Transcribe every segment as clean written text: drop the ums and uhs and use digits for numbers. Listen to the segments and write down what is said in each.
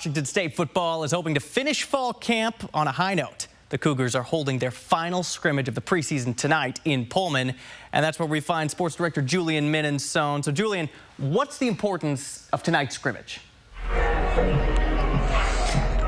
Washington State football is hoping to finish fall camp on a high note. The Cougars are holding their final scrimmage of the preseason tonight in Pullman, and that's where we find sports director Julian Minensone. So, Julian, what's the importance of tonight's scrimmage?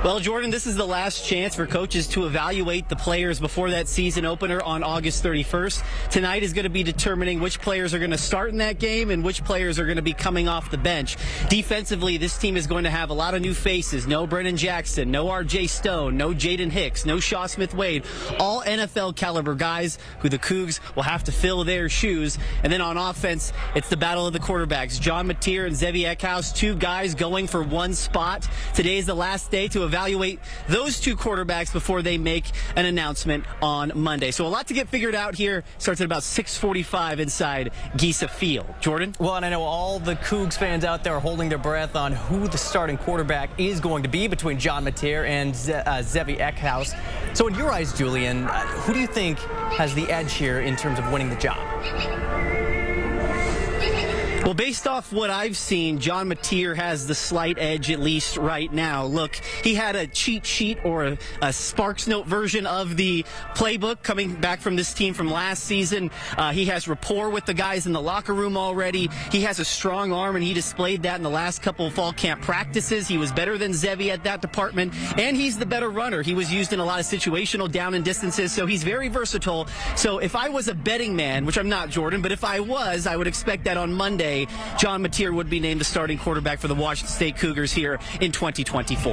Well, Jordan, this is the last chance for coaches to evaluate the players before that season opener on August 31st. Tonight is going to be determining which players are going to start in that game and which players are going to be coming off the bench. Defensively, this team is going to have a lot of new faces. No Brennan Jackson, no R.J. Stone, no Jaden Hicks, no Shaw Smith-Wade. All NFL caliber guys who the Cougs will have to fill their shoes. And then on offense, it's the battle of the quarterbacks. John Mateer and Zevi Eckhouse, two guys going for one spot. Today is the last day to evaluate those two quarterbacks before they make an announcement on Monday. So a lot to get figured out here. Starts at about 6:45 inside Giesa Field. Jordan? Well, and I know all the Cougs fans out there are holding their breath on who the starting quarterback is going to be between John Mateer and Zevi Eckhouse. So in your eyes, Julian, who do you think has the edge here in terms of winning the job? Well, based off what I've seen, John Mateer has the slight edge, at least right now. Look, he had a cheat sheet or a Sparks Note version of the playbook coming back from this team from last season. He has rapport with the guys in the locker room already. He has a strong arm, and he displayed that in the last couple of fall camp practices. He was better than Zevi at that department, and he's the better runner. He was used in a lot of situational down and distances, so he's very versatile. So if I was a betting man, which I'm not, Jordan, but if I was, I would expect that on Monday, John Mateer would be named the starting quarterback for the Washington State Cougars here in 2024.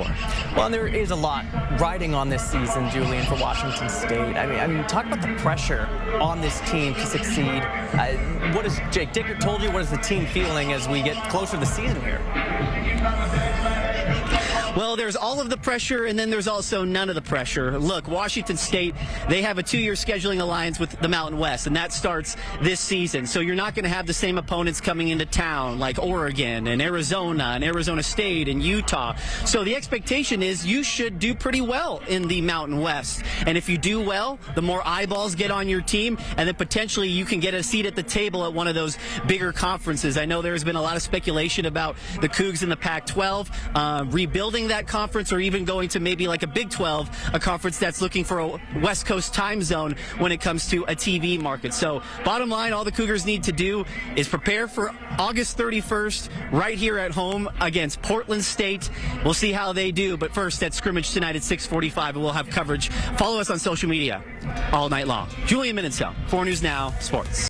Well, and there is a lot riding on this season, Julian, for Washington State. I mean, talk about the pressure on this team to succeed. What has Jake Dickert told you? What is the team feeling as we get closer to the season here? Well, there's all of the pressure, and then there's also none of the pressure. Look, Washington State, they have a 2-year scheduling alliance with the Mountain West, and that starts this season. So you're not going to have the same opponents coming into town like Oregon and Arizona State and Utah. So the expectation is you should do pretty well in the Mountain West. And if you do well, the more eyeballs get on your team, and then potentially you can get a seat at the table at one of those bigger conferences. I know there's been a lot of speculation about the Cougs in the Pac-12 rebuilding that conference, or even going to maybe like a Big 12, a conference that's looking for a West Coast time zone when it comes to a TV market. So bottom line, all the Cougars need to do is prepare for August 31st right here at home against Portland State. We'll see how they do, but first, that scrimmage tonight at 6:45, and we'll have coverage. Follow us on social media all night long. Julian Minensone, 4 News Now Sports.